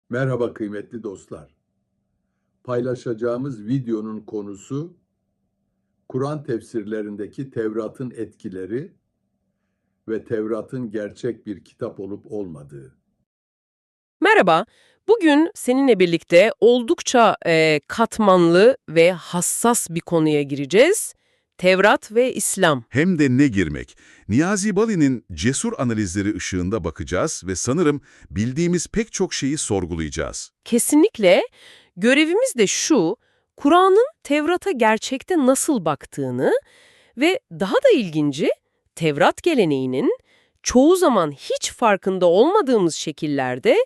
Merhaba kıymetli dostlar. Paylaşacağımız videonun konusu Kur'an tefsirlerindeki Tevrat'ın etkileri ve Tevrat'ın gerçek bir kitap olup olmadığı. Merhaba. Bugün seninle birlikte oldukça katmanlı ve hassas bir konuya gireceğiz. Tevrat ve İslam. Hem de ne girmek. Niyazi Bali'nin cesur analizleri ışığında bakacağız ve sanırım bildiğimiz pek çok şeyi sorgulayacağız. Kesinlikle görevimiz de şu, Kur'an'ın Tevrat'a gerçekte nasıl baktığını ve daha da ilginci, Tevrat geleneğinin çoğu zaman hiç farkında olmadığımız şekillerde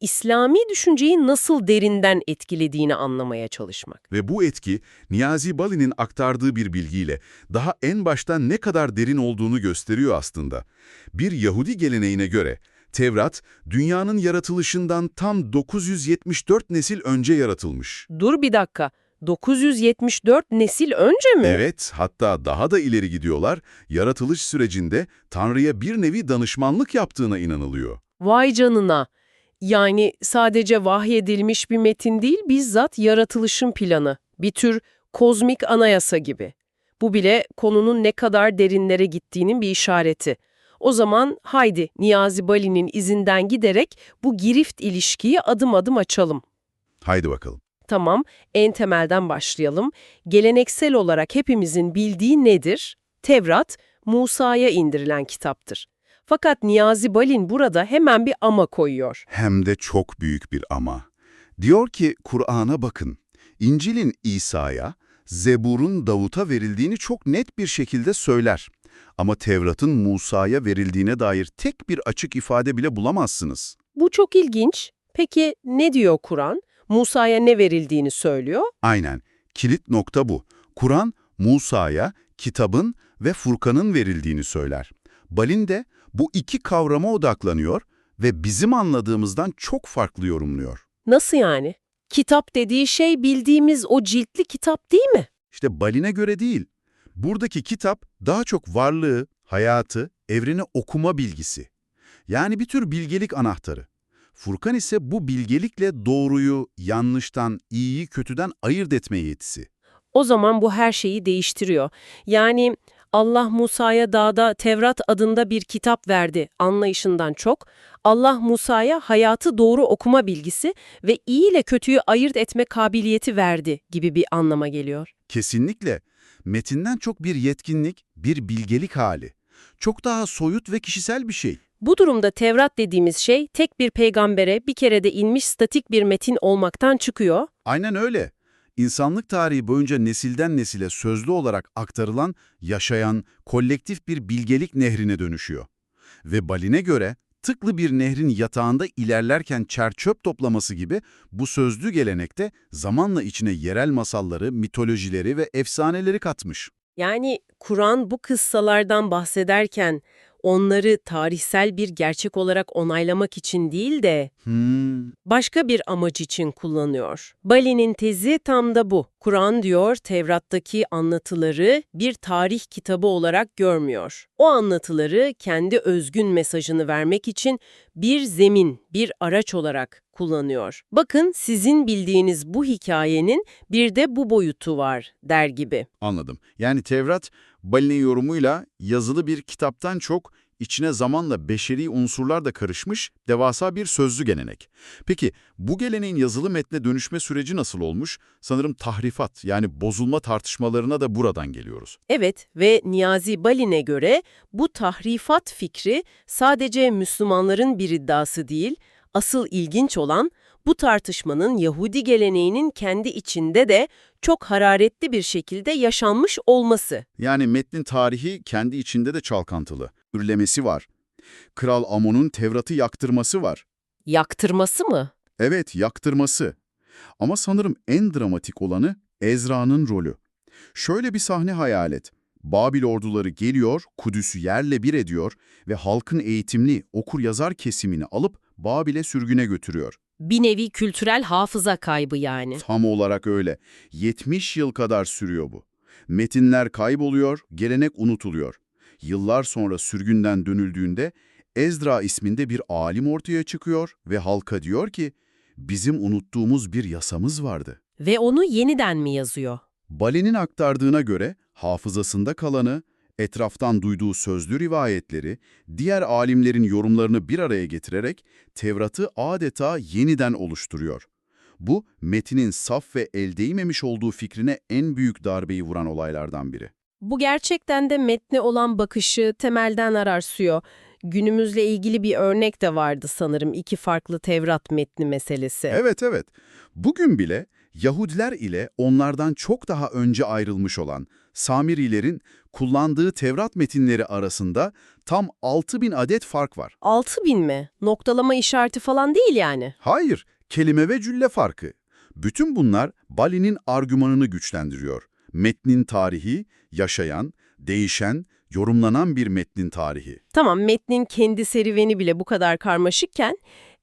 İslami düşünceyi nasıl derinden etkilediğini anlamaya çalışmak. Ve bu etki, Niyazi Bali'nin aktardığı bir bilgiyle daha en baştan ne kadar derin olduğunu gösteriyor aslında. Bir Yahudi geleneğine göre, Tevrat, dünyanın yaratılışından tam 974 nesil önce yaratılmış. Dur bir dakika. 974 nesil önce mi? Evet, hatta daha da ileri gidiyorlar, yaratılış sürecinde Tanrı'ya bir nevi danışmanlık yaptığına inanılıyor. Vay canına. Yani sadece vahyedilmiş bir metin değil, bizzat yaratılışın planı. Bir tür kozmik anayasa gibi. Bu bile konunun ne kadar derinlere gittiğinin bir işareti. O zaman haydi Niyazi Bali'nin izinden giderek bu girift ilişkiyi adım adım açalım. Haydi bakalım. Tamam, en temelden başlayalım. Geleneksel olarak hepimizin bildiği nedir? Tevrat, Musa'ya indirilen kitaptır. Fakat Niyazi Balin burada hemen bir ama koyuyor. Hem de çok büyük bir ama. Diyor ki Kur'an'a bakın. İncil'in İsa'ya, Zebur'un Davut'a verildiğini çok net bir şekilde söyler. Ama Tevrat'ın Musa'ya verildiğine dair tek bir açık ifade bile bulamazsınız. Bu çok ilginç. Peki ne diyor Kur'an? Musa'ya ne verildiğini söylüyor? Aynen, kilit nokta bu. Kur'an, Musa'ya, kitabın ve Furkan'ın verildiğini söyler. Balin de bu iki kavrama odaklanıyor ve bizim anladığımızdan çok farklı yorumluyor. Nasıl yani? Kitap dediği şey bildiğimiz o ciltli kitap değil mi? İşte Balin'e göre değil. Buradaki kitap daha çok varlığı, hayatı, evreni okuma bilgisi. Yani bir tür bilgelik anahtarı. Furkan ise bu bilgelikle doğruyu, yanlıştan, iyiyi, kötüden ayırt etme yetisi. O zaman bu her şeyi değiştiriyor. Yani Allah Musa'ya dağda Tevrat adında bir kitap verdi anlayışından çok, Allah Musa'ya hayatı doğru okuma bilgisi ve iyi ile kötüyü ayırt etme kabiliyeti verdi gibi bir anlama geliyor. Kesinlikle. Metinden çok bir yetkinlik, bir bilgelik hali. Çok daha soyut ve kişisel bir şey. Bu durumda Tevrat dediğimiz şey tek bir peygambere bir kerede inmiş statik bir metin olmaktan çıkıyor. Aynen öyle. İnsanlık tarihi boyunca nesilden nesile sözlü olarak aktarılan, yaşayan, kolektif bir bilgelik nehrine dönüşüyor. Ve Balin'e göre tıklı bir nehrin yatağında ilerlerken çer-çöp toplaması gibi bu sözlü gelenekte zamanla içine yerel masalları, mitolojileri ve efsaneleri katmış. Yani Kur'an bu kıssalardan bahsederken onları tarihsel bir gerçek olarak onaylamak için değil de başka bir amaç için kullanıyor. Bali'nin tezi tam da bu. Kur'an diyor Tevrat'taki anlatıları bir tarih kitabı olarak görmüyor. O anlatıları kendi özgün mesajını vermek için bir zemin, bir araç olarak kullanıyor. Bakın sizin bildiğiniz bu hikayenin bir de bu boyutu var der gibi. Anladım. Yani Tevrat, Balin'in yorumuyla yazılı bir kitaptan çok içine zamanla beşeri unsurlar da karışmış devasa bir sözlü gelenek. Peki bu geleneğin yazılı metne dönüşme süreci nasıl olmuş? Sanırım tahrifat yani bozulma tartışmalarına da buradan geliyoruz. Evet ve Niyazi Balin'e göre bu tahrifat fikri sadece Müslümanların bir iddiası değil, asıl ilginç olan bu tartışmanın Yahudi geleneğinin kendi içinde de çok hararetli bir şekilde yaşanmış olması. Yani metnin tarihi kendi içinde de çalkantılı. Ürlemesi var. Kral Amon'un Tevrat'ı yaktırması var. Yaktırması mı? Evet, yaktırması. Ama sanırım en dramatik olanı Ezra'nın rolü. Şöyle bir sahne hayal et. Babil orduları geliyor, Kudüs'ü yerle bir ediyor ve halkın eğitimli okur-yazar kesimini alıp Babil'e sürgüne götürüyor. Bir nevi kültürel hafıza kaybı yani. Tam olarak öyle. 70 yıl kadar sürüyor bu. Metinler kayboluyor, gelenek unutuluyor. Yıllar sonra sürgünden dönüldüğünde Ezra isminde bir alim ortaya çıkıyor ve halka diyor ki, bizim unuttuğumuz bir yasamız vardı. Ve onu yeniden mi yazıyor? Bali'nin aktardığına göre hafızasında kalanı, etraftan duyduğu sözlü rivayetleri, diğer alimlerin yorumlarını bir araya getirerek Tevrat'ı adeta yeniden oluşturuyor. Bu, metinin saf ve el değmemiş olduğu fikrine en büyük darbeyi vuran olaylardan biri. Bu gerçekten de metne olan bakışı temelden ararsıyor. Günümüzle ilgili bir örnek de vardı sanırım, 2 farklı Tevrat metni meselesi. Evet, evet. Bugün bile Yahudiler ile onlardan çok daha önce ayrılmış olan Samirilerin kullandığı Tevrat metinleri arasında tam 6000 adet fark var. 6000 mi? Noktalama işareti falan değil yani. Hayır, kelime ve cülle farkı. Bütün bunlar Bali'nin argümanını güçlendiriyor. Metnin tarihi, yaşayan, değişen, yorumlanan bir metnin tarihi. Tamam, metnin kendi serüveni bile bu kadar karmaşıkken,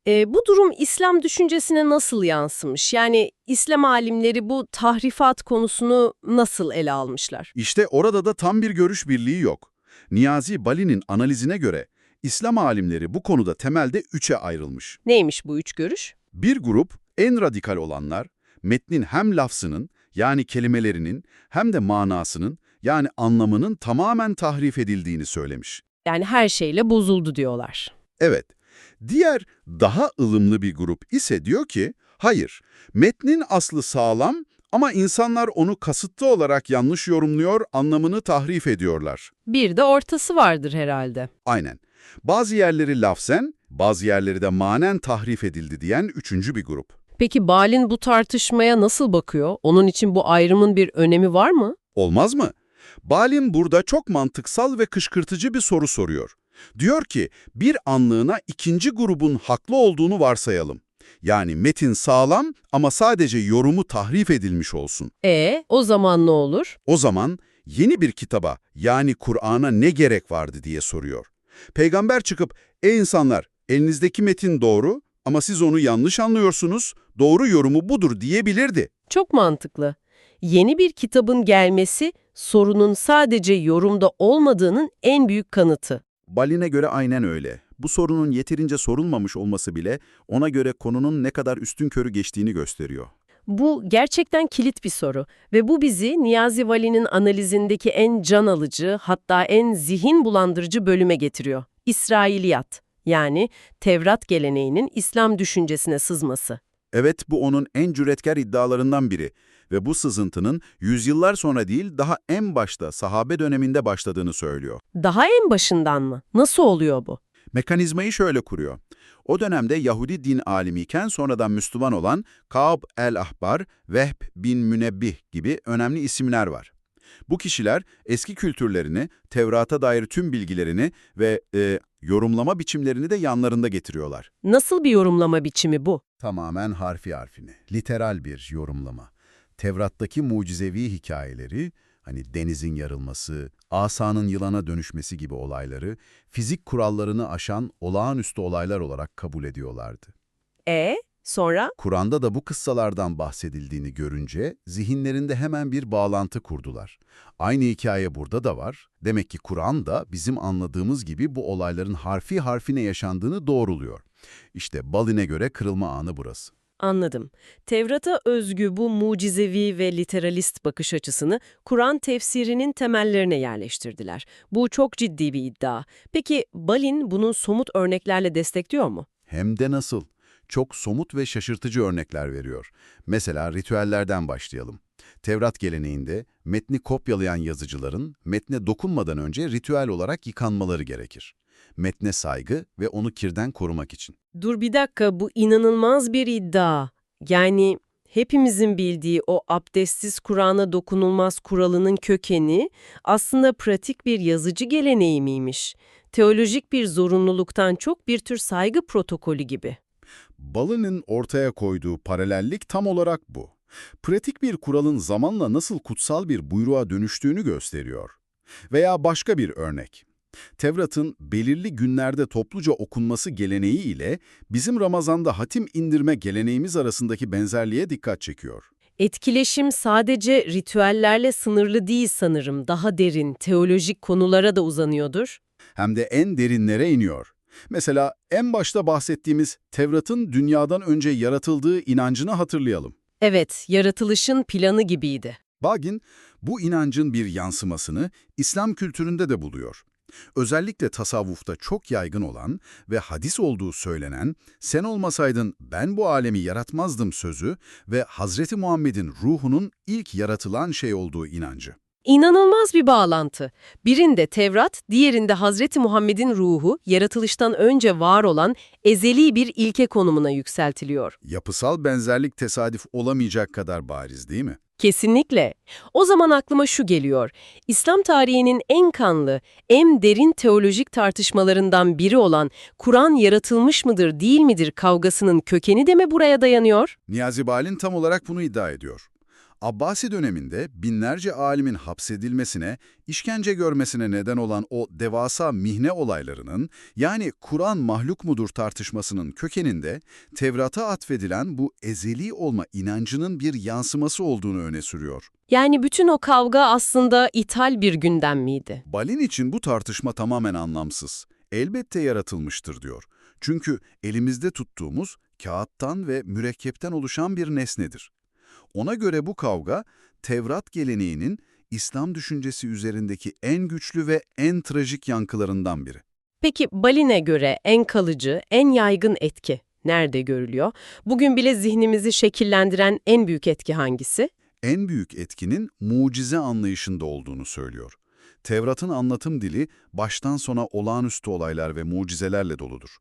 bu durum İslam düşüncesine nasıl yansımış? Yani İslam alimleri bu tahrifat konusunu nasıl ele almışlar? İşte orada da tam bir görüş birliği yok. Niyazi Bali'nin analizine göre İslam alimleri bu konuda temelde 3'e ayrılmış. Neymiş bu 3 görüş? Bir grup, en radikal olanlar, metnin hem lafzının yani kelimelerinin hem de manasının yani anlamının tamamen tahrif edildiğini söylemiş. Yani her şeyle bozuldu diyorlar. Evet, diğer daha ılımlı bir grup ise diyor ki, hayır, metnin aslı sağlam ama insanlar onu kasıtlı olarak yanlış yorumluyor, anlamını tahrif ediyorlar. Bir de ortası vardır herhalde. Aynen. Bazı yerleri lafzen, bazı yerleri de manen tahrif edildi diyen üçüncü bir grup. Peki Balin bu tartışmaya nasıl bakıyor? Onun için bu ayrımın bir önemi var mı? Olmaz mı? Balim burada çok mantıksal ve kışkırtıcı bir soru soruyor. Diyor ki, bir anlığına ikinci grubun haklı olduğunu varsayalım. Yani metin sağlam ama sadece yorumu tahrif edilmiş olsun. O zaman ne olur? O zaman yeni bir kitaba yani Kur'an'a ne gerek vardı diye soruyor. Peygamber çıkıp, ey insanlar elinizdeki metin doğru ama siz onu yanlış anlıyorsunuz, doğru yorumu budur diyebilirdi. Çok mantıklı. Yeni bir kitabın gelmesi sorunun sadece yorumda olmadığının en büyük kanıtı. Balin'e göre aynen öyle. Bu sorunun yeterince sorulmamış olması bile ona göre konunun ne kadar üstünkörü geçtiğini gösteriyor. Bu gerçekten kilit bir soru ve bu bizi Niyazi Vali'nin analizindeki en can alıcı, hatta en zihin bulandırıcı bölüme getiriyor. İsrailiyat, yani Tevrat geleneğinin İslam düşüncesine sızması. Evet, bu onun en cüretkar iddialarından biri ve bu sızıntının yüzyıllar sonra değil daha en başta sahabe döneminde başladığını söylüyor. Daha en başından mı? Nasıl oluyor bu? Mekanizmayı şöyle kuruyor. O dönemde Yahudi din alimiyken sonradan Müslüman olan Ka'b el-Ahbar, Vehb bin Münebbih gibi önemli isimler var. Bu kişiler eski kültürlerini, Tevrat'a dair tüm bilgilerini ve yorumlama biçimlerini de yanlarında getiriyorlar. Nasıl bir yorumlama biçimi bu? Tamamen harfi harfine, literal bir yorumlama. Tevrat'taki mucizevi hikayeleri, hani denizin yarılması, asanın yılana dönüşmesi gibi olayları, fizik kurallarını aşan olağanüstü olaylar olarak kabul ediyorlardı. Sonra? Kur'an'da da bu kıssalardan bahsedildiğini görünce zihinlerinde hemen bir bağlantı kurdular. Aynı hikaye burada da var. Demek ki Kur'an da bizim anladığımız gibi bu olayların harfi harfine yaşandığını doğruluyor. İşte Balin'e göre kırılma anı burası. Anladım. Tevrat'a özgü bu mucizevi ve literalist bakış açısını Kur'an tefsirinin temellerine yerleştirdiler. Bu çok ciddi bir iddia. Peki Balin bunu somut örneklerle destekliyor mu? Hem de nasıl? Çok somut ve şaşırtıcı örnekler veriyor. Mesela ritüellerden başlayalım. Tevrat geleneğinde metni kopyalayan yazıcıların metne dokunmadan önce ritüel olarak yıkanmaları gerekir. Metne saygı ve onu kirden korumak için. Dur bir dakika, bu inanılmaz bir iddia. Yani hepimizin bildiği o abdestsiz Kur'an'a dokunulmaz kuralının kökeni aslında pratik bir yazıcı geleneği miymiş? Teolojik bir zorunluluktan çok bir tür saygı protokolü gibi. Balin'in ortaya koyduğu paralellik tam olarak bu. Pratik bir kuralın zamanla nasıl kutsal bir buyruğa dönüştüğünü gösteriyor. Veya başka bir örnek. Tevrat'ın belirli günlerde topluca okunması geleneği ile bizim Ramazan'da hatim indirme geleneğimiz arasındaki benzerliğe dikkat çekiyor. Etkileşim sadece ritüellerle sınırlı değil sanırım. Daha derin, teolojik konulara da uzanıyordur. Hem de en derinlere iniyor. Mesela en başta bahsettiğimiz Tevrat'ın dünyadan önce yaratıldığı inancını hatırlayalım. Evet, yaratılışın planı gibiydi. Bagin, bu inancın bir yansımasını İslam kültüründe de buluyor. Özellikle tasavvufta çok yaygın olan ve hadis olduğu söylenen, sen olmasaydın ben bu alemi yaratmazdım sözü ve Hazreti Muhammed'in ruhunun ilk yaratılan şey olduğu inancı. İnanılmaz bir bağlantı. Birinde Tevrat, diğerinde Hazreti Muhammed'in ruhu, yaratılıştan önce var olan ezeli bir ilke konumuna yükseltiliyor. Yapısal benzerlik tesadüf olamayacak kadar bariz değil mi? Kesinlikle. O zaman aklıma şu geliyor. İslam tarihinin en kanlı, en derin teolojik tartışmalarından biri olan Kur'an yaratılmış mıdır değil midir kavgasının kökeni de mi buraya dayanıyor? Niyazi Balin tam olarak bunu iddia ediyor. Abbasi döneminde binlerce alimin hapsedilmesine, işkence görmesine neden olan o devasa mihne olaylarının, yani Kur'an mahluk mudur tartışmasının kökeninde Tevrat'a atfedilen bu ezeli olma inancının bir yansıması olduğunu öne sürüyor. Yani bütün o kavga aslında ithal bir gündem miydi? Balin için bu tartışma tamamen anlamsız. Elbette yaratılmıştır diyor. Çünkü elimizde tuttuğumuz kağıttan ve mürekkepten oluşan bir nesnedir. Ona göre bu kavga, Tevrat geleneğinin İslam düşüncesi üzerindeki en güçlü ve en trajik yankılarından biri. Peki Balin'e göre en kalıcı, en yaygın etki nerede görülüyor? Bugün bile zihnimizi şekillendiren en büyük etki hangisi? En büyük etkinin mucize anlayışında olduğunu söylüyor. Tevrat'ın anlatım dili baştan sona olağanüstü olaylar ve mucizelerle doludur.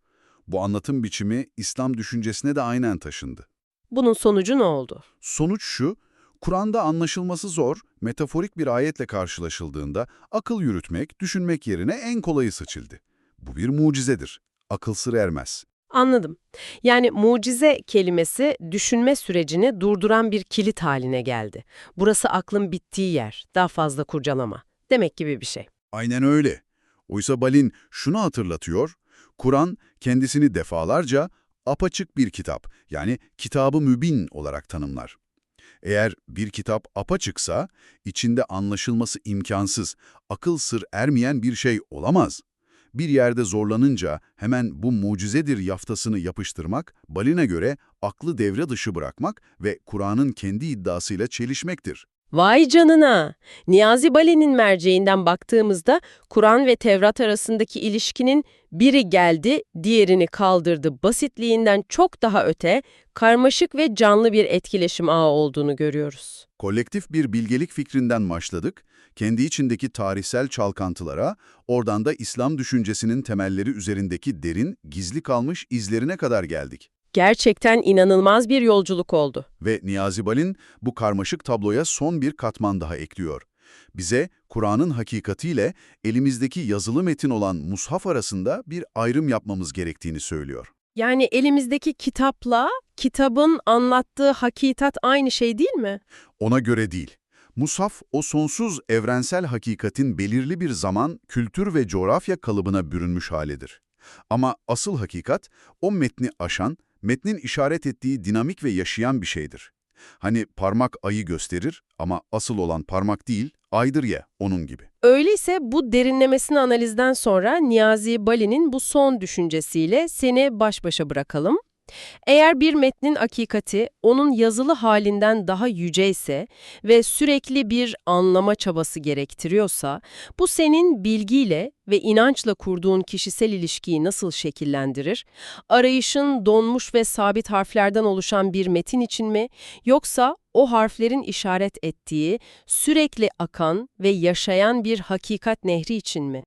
Bu anlatım biçimi İslam düşüncesine de aynen taşındı. Bunun sonucu ne oldu? Sonuç şu, Kur'an'da anlaşılması zor, metaforik bir ayetle karşılaşıldığında akıl yürütmek, düşünmek yerine en kolayı seçildi. Bu bir mucizedir. Akıl sır ermez. Anladım. Yani mucize kelimesi düşünme sürecini durduran bir kilit haline geldi. Burası aklın bittiği yer, daha fazla kurcalama demek gibi bir şey. Aynen öyle. Oysa Balin şunu hatırlatıyor, Kur'an kendisini defalarca apaçık bir kitap, yani kitab-ı mübin olarak tanımlar. Eğer bir kitap apaçıksa, içinde anlaşılması imkansız, akıl sır ermeyen bir şey olamaz. Bir yerde zorlanınca hemen bu mucizedir yaftasını yapıştırmak, Balin'e göre aklı devre dışı bırakmak ve Kur'an'ın kendi iddiasıyla çelişmektir. Vay canına! Niyazi Balin'in merceğinden baktığımızda Kur'an ve Tevrat arasındaki ilişkinin biri geldi, diğerini kaldırdı basitliğinden çok daha öte, karmaşık ve canlı bir etkileşim ağı olduğunu görüyoruz. Kolektif bir bilgelik fikrinden başladık, kendi içindeki tarihsel çalkantılara, oradan da İslam düşüncesinin temelleri üzerindeki derin, gizli kalmış izlerine kadar geldik. Gerçekten inanılmaz bir yolculuk oldu. Ve Niyazi Balin bu karmaşık tabloya son bir katman daha ekliyor. Bize Kur'an'ın hakikatiyle elimizdeki yazılı metin olan mushaf arasında bir ayrım yapmamız gerektiğini söylüyor. Yani elimizdeki kitapla kitabın anlattığı hakikat aynı şey değil mi? Ona göre değil. Mushaf, o sonsuz evrensel hakikatin belirli bir zaman, kültür ve coğrafya kalıbına bürünmüş halidir. Ama asıl hakikat, o metni aşan, metnin işaret ettiği dinamik ve yaşayan bir şeydir. Hani parmak ayı gösterir ama asıl olan parmak değil, aydır ya, onun gibi. Öyleyse bu derinlemesine analizden sonra Niyazi Balin'in bu son düşüncesiyle seni baş başa bırakalım. Eğer bir metnin hakikati onun yazılı halinden daha yüceyse ve sürekli bir anlama çabası gerektiriyorsa, bu senin bilgiyle ve inançla kurduğun kişisel ilişkiyi nasıl şekillendirir? Arayışın donmuş ve sabit harflerden oluşan bir metin için mi, yoksa o harflerin işaret ettiği, sürekli akan ve yaşayan bir hakikat nehri için mi?